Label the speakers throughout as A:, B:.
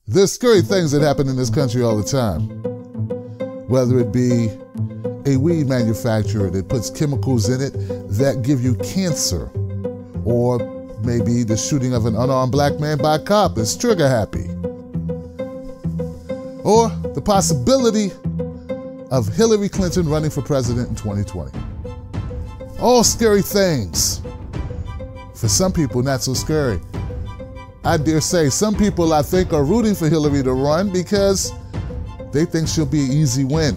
A: There's scary things that happen in this country all the time. Whether it be a weed manufacturer that puts chemicals in it that give you cancer, or maybe the shooting of an unarmed black man by a cop that's trigger happy, or the possibility of Hillary Clinton running for president in 2020. All scary things. For some people, not so scary. I dare say some people, I think, are rooting for Hillary to run because they think she'll be an easy win.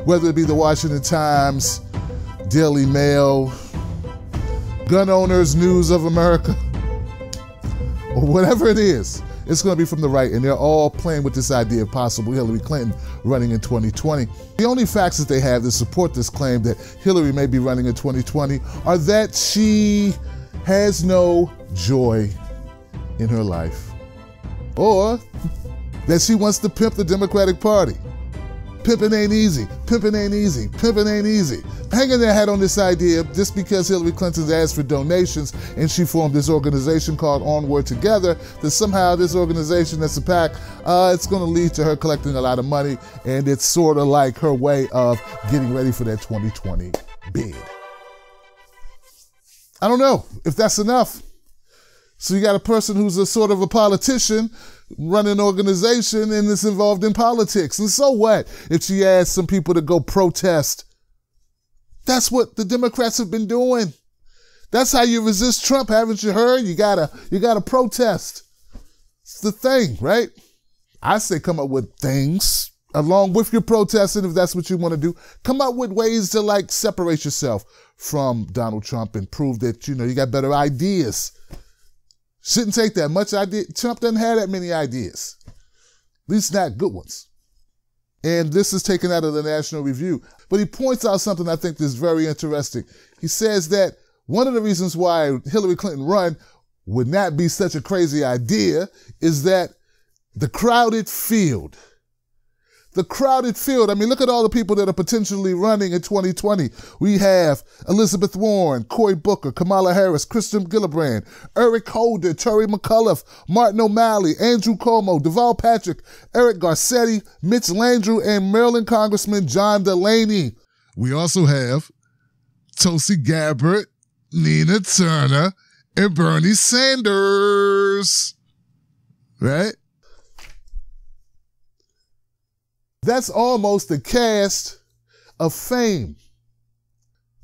A: Whether it be the Washington Times, Daily Mail, Gun Owners News of America, or whatever it is, it's going to be from the right, and they're all playing with this idea of possible Hillary Clinton running in 2020. The only facts that they have that support this claim that Hillary may be running in 2020 are that she has no joy in her life, or that she wants to pimp the Democratic Party. Pimping ain't easy, pimping ain't easy, pimping ain't easy. Hanging their hat on this idea just because Hillary Clinton's asked for donations and she formed this organization called Onward Together, that somehow this organization that's a PAC, it's gonna lead to her collecting a lot of money, and it's sort of like her way of getting ready for that 2020 bid. I don't know if that's enough. So you got a person who's a sort of a politician running an organization and is involved in politics. And so what if she asks some people to go protest? That's what the Democrats have been doing. That's how you resist Trump, haven't you heard? You gotta protest. It's the thing, right? I say come up with things along with your protesting, if that's what you want to do. Come up with ways to like separate yourself from Donald Trump and prove that, you know, you got better ideas. Shouldn't take that much idea. Trump doesn't have that many ideas, at least not good ones. And this is taken out of the National Review. But he points out something I think is very interesting. He says that one of the reasons why Hillary Clinton run would not be such a crazy idea is that the crowded field. The crowded field. I mean, look at all the people that are potentially running in 2020. We have Elizabeth Warren, Cory Booker, Kamala Harris, Kristen Gillibrand, Eric Holder, Terry McAuliffe, Martin O'Malley, Andrew Cuomo, Deval Patrick, Eric Garcetti, Mitch Landrieu, and Maryland Congressman John Delaney. We also have Tulsi Gabbard, Nina Turner, and Bernie Sanders. Right? That's almost the cast of fame.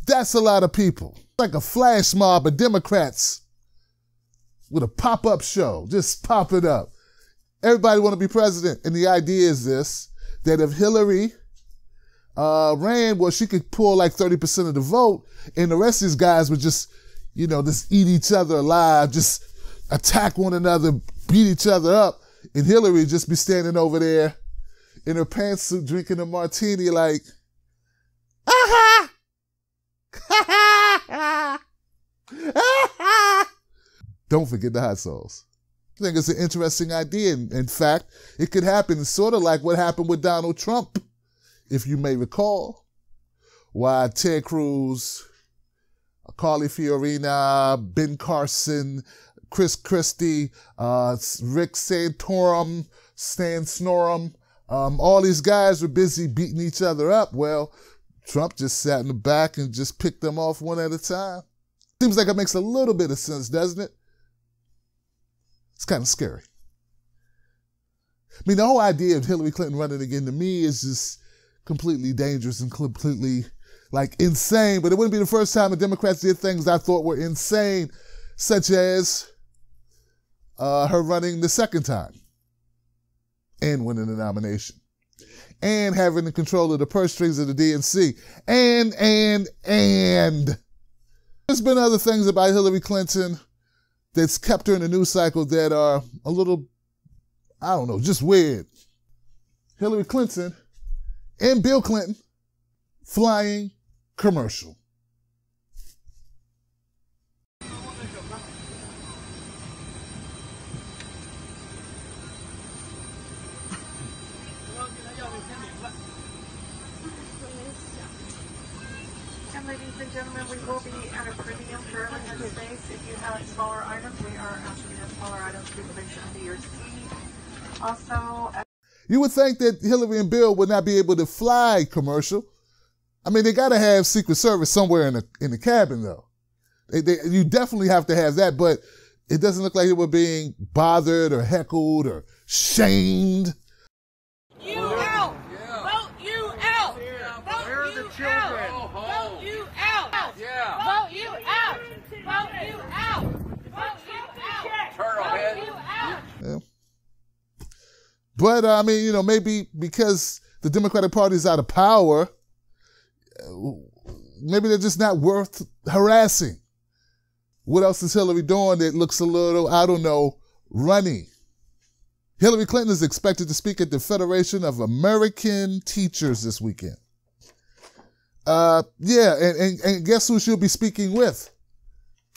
A: That's a lot of people. Like a flash mob of Democrats with a pop-up show. Just pop it up. Everybody want to be president. And the idea is this, that if Hillary ran, well, she could pull like 30% of the vote, and the rest of these guys would just, you know, just eat each other alive, just attack one another, beat each other up, and Hillary would just be standing over there in her pantsuit drinking a martini like, aha! Don't forget the hot sauce. I think it's an interesting idea. In fact, it could happen. It's sort of like what happened with Donald Trump, if you may recall, why Ted Cruz, Carly Fiorina, Ben Carson, Chris Christie, Rick Santorum, Stan Snorum, all these guys were busy beating each other up. Well, Trump just sat in the back and just picked them off one at a time. Seems like it makes a little bit of sense, doesn't it? It's kind of scary. I mean, the whole idea of Hillary Clinton running again to me is just completely dangerous and completely, like, insane. But it wouldn't be the first time the Democrats did things I thought were insane, such as her running the second time and winning the nomination, and having the control of the purse strings of the DNC, and. There's been other things about Hillary Clinton that's kept her in the news cycle that are a little, I don't know, just weird. Hillary Clinton and Bill Clinton flying commercial.
B: And ladies and gentlemen, we will be at a premium for limited space. If you have smaller items, we are asking the smaller items to be placed under your seat. Also,
A: You would think that Hillary and Bill would not be able to fly commercial. I mean, they got to have Secret Service somewhere in the cabin, though. You definitely have to have that, but it doesn't look like they were being bothered or heckled or shamed.
C: You out! Vote you out! Vote you out! Vote you out! Vote you out! Vote you out! Vote you out! Vote you out!
A: Yeah. But, I mean, you know, maybe because the Democratic Party is out of power, maybe they're just not worth harassing. What else is Hillary doing that looks a little, I don't know, runny? Hillary Clinton is expected to speak at the Federation of American Teachers this weekend. Yeah, and guess who she'll be speaking with?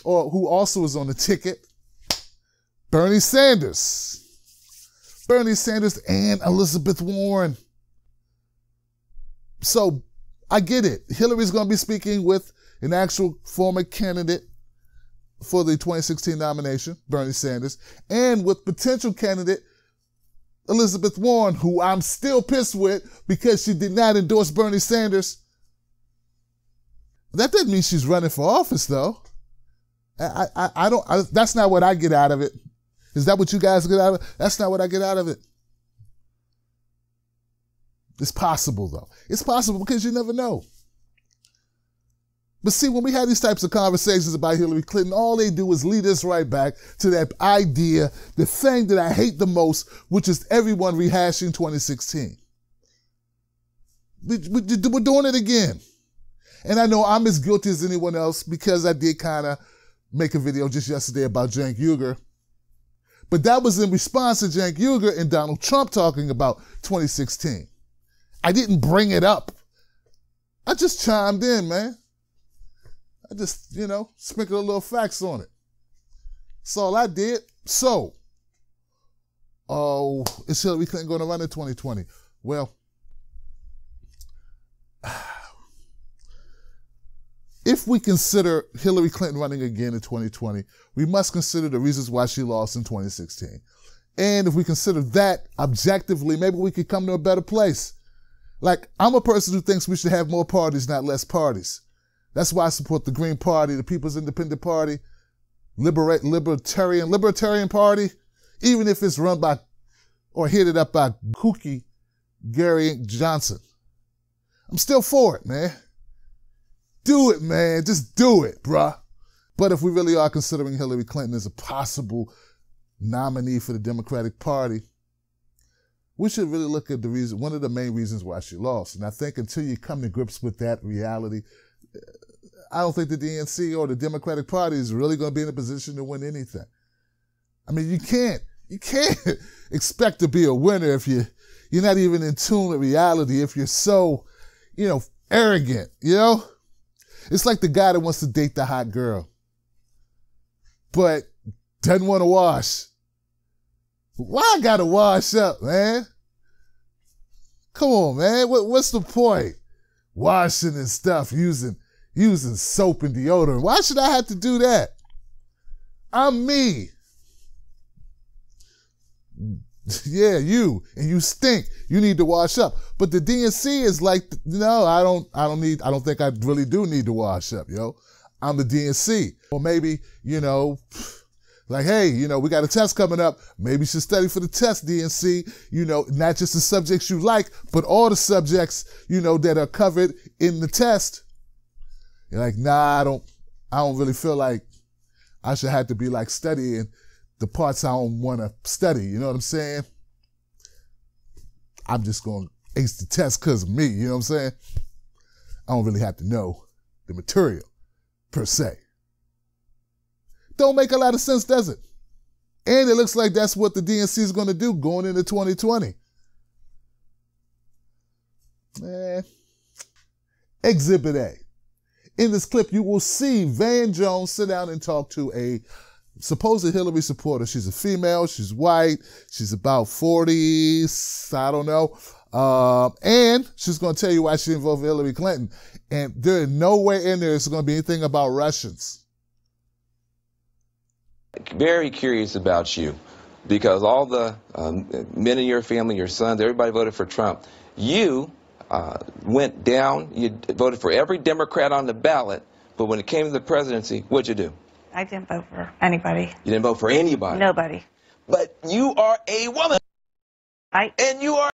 A: Or who also is on the ticket? Bernie Sanders. Bernie Sanders and Elizabeth Warren. So, I get it. Hillary's going to be speaking with an actual former candidate for the 2016 nomination, Bernie Sanders, and with potential candidate Elizabeth Warren, who I'm still pissed with because she did not endorse Bernie Sanders. That doesn't mean she's running for office, though. That's not what I get out of it. Is that what you guys get out of it? That's not what I get out of it. It's possible, though. It's possible because you never know. But see, when we have these types of conversations about Hillary Clinton, all they do is lead us right back to that idea, the thing that I hate the most, which is everyone rehashing 2016. We're doing it again. And I know I'm as guilty as anyone else because I did kind of make a video just yesterday about Cenk Uygur. But that was in response to Cenk Uygur and Donald Trump talking about 2016. I didn't bring it up. I just chimed in, man. I just, you know, sprinkled a little facts on it. That's all I did. So, is Hillary Clinton going to run in 2020? Well, if we consider Hillary Clinton running again in 2020, we must consider the reasons why she lost in 2016. And if we consider that objectively, maybe we could come to a better place. Like, I'm a person who thinks we should have more parties, not less parties. That's why I support the Green Party, the People's Independent Party, Libertarian Party, even if it's run by or headed up by kooky Gary Johnson. I'm still for it, man. Do it, man. Just do it, bruh. But if we really are considering Hillary Clinton as a possible nominee for the Democratic Party, we should really look at the reason, one of the main reasons why she lost. And I think until you come to grips with that reality, I don't think the DNC or the Democratic Party is really going to be in a position to win anything. I mean, you can't expect to be a winner if you're not even in tune with reality, if you're so, you know, arrogant, you know? It's like the guy that wants to date the hot girl, but doesn't want to wash. Why I gotta wash up, man? Come on, man. What's the point? Washing and stuff, using soap and deodorant. Why should I have to do that? I'm me. Yeah, you. And you stink. You need to wash up. But the DNC is like, no, I don't think I really do need to wash up, yo. I'm the DNC. Or maybe, you know, like, hey, you know, we got a test coming up. Maybe you should study for the test, DNC. You know, not just the subjects you like, but all the subjects, you know, that are covered in the test. You're like, nah, I don't really feel like I should have to be like studying the parts I don't want to study. You know what I'm saying? I'm just going to ace the test because of me. You know what I'm saying? I don't really have to know the material per se. Don't make a lot of sense, does it? And it looks like that's what the DNC is going to do going into 2020. Exhibit A. In this clip, you will see Van Jones sit down and talk to a supposed Hillary supporter. She's a female, she's white, she's about 40s, I don't know. And she's going to tell you why she involved Hillary Clinton. And there is nowhere in there is going to be anything about Russians.
D: Very curious about you. because all the men in your family, your sons, everybody voted for Trump. You went down, you voted for every Democrat on the ballot, but when it came to the presidency, what'd you do?
B: I didn't vote for anybody.
D: You didn't vote for anybody.
B: Nobody.
D: But you are a woman. And you are.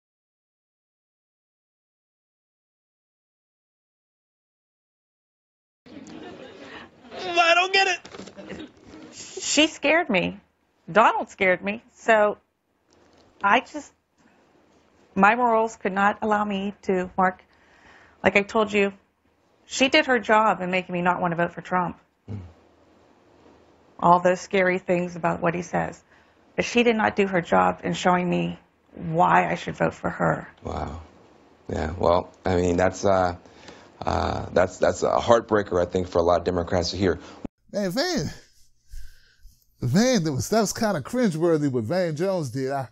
D: I don't get it.
B: She scared me. Donald scared me. So my morals could not allow me to, Mark, like I told you, she did her job in making me not want to vote for Trump. All those scary things about what he says. But she did not do her job in showing me why I should vote for her. Wow.
D: Yeah, well, I mean, that's a heartbreaker, I think, for a lot of Democrats to hear.
A: Man, that was kind of cringeworthy what Van Jones did. I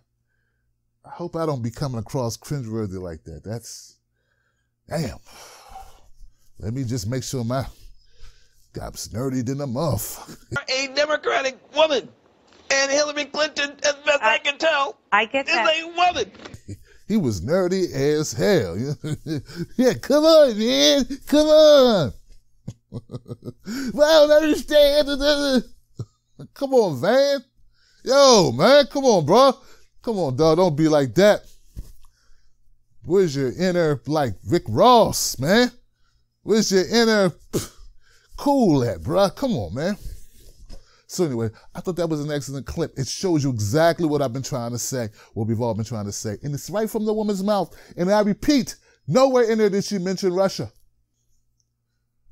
A: hope I don't be coming across cringeworthy like that. That's, damn. Let me just make sure my gob's nerdy than a muff.
D: A Democratic woman, and Hillary Clinton, as best I can tell,
B: is
D: a woman.
A: He was nerdy as hell. Yeah, come on, man. Come on. Well, I don't understand. Come on, Van. Yo, man, come on, bro. Come on, dog. Don't be like that. Where's your inner, like, Rick Ross, man? Where's your inner cool at, bro? Come on, man. So anyway, I thought that was an excellent clip. It shows you exactly what I've been trying to say, what we've all been trying to say. And it's right from the woman's mouth. And I repeat, nowhere in there did she mention Russia.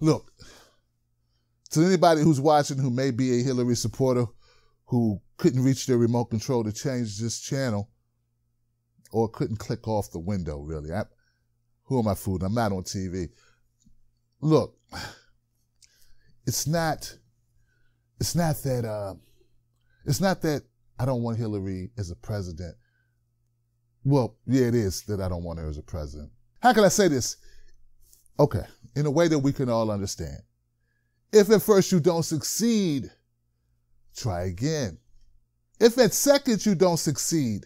A: Look, to anybody who's watching who may be a Hillary supporter who couldn't reach their remote control to change this channel or couldn't click off the window, really. Who am I fooling? I'm not on TV. Look, it's not that I don't want Hillary as a president. Well, yeah, it is that I don't want her as a president. How can I say this? Okay, in a way that we can all understand. If at first you don't succeed, try again. If at second you don't succeed,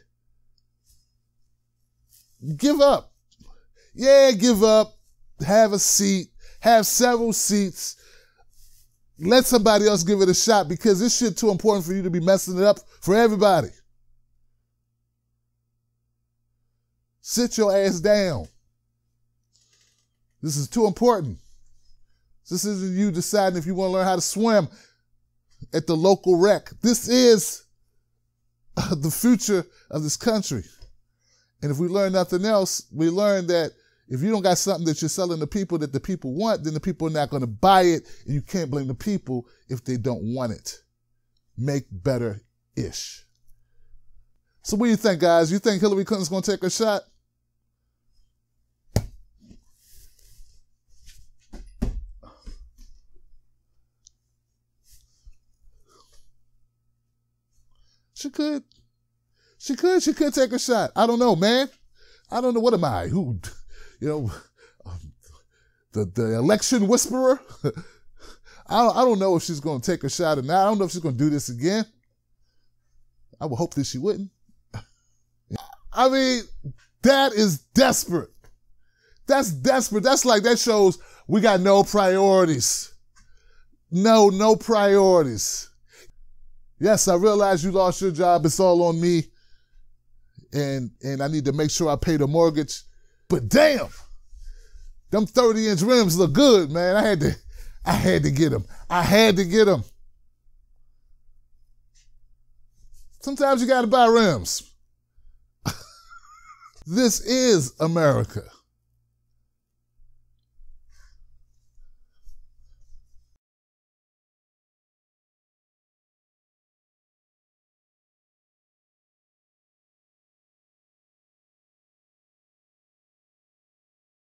A: give up. Yeah, give up. Have a seat. Have several seats. Let somebody else give it a shot because this shit too important for you to be messing it up for everybody. Sit your ass down. This is too important. This isn't you deciding if you want to learn how to swim at the local rec. This is the future of this country. And if we learn nothing else, we learn that if you don't got something that you're selling to people that the people want, then the people are not going to buy it, and you can't blame the people if they don't want it. Make better-ish. So what do you think, guys? You think Hillary Clinton's going to take her shot? She could. She could take a shot. I don't know, man. I don't know. What am I? Who, you know, the election whisperer? I don't know if she's going to take a shot or not. I don't know if she's going to do this again. I would hope that she wouldn't. I mean, that is desperate. That's desperate. That's like, that shows we got no priorities. No priorities. Yes, I realize you lost your job. It's all on me. And I need to make sure I pay the mortgage. But damn, them 30-inch rims look good, man. I had to get them. I had to get them. Sometimes you got to buy rims. This is America.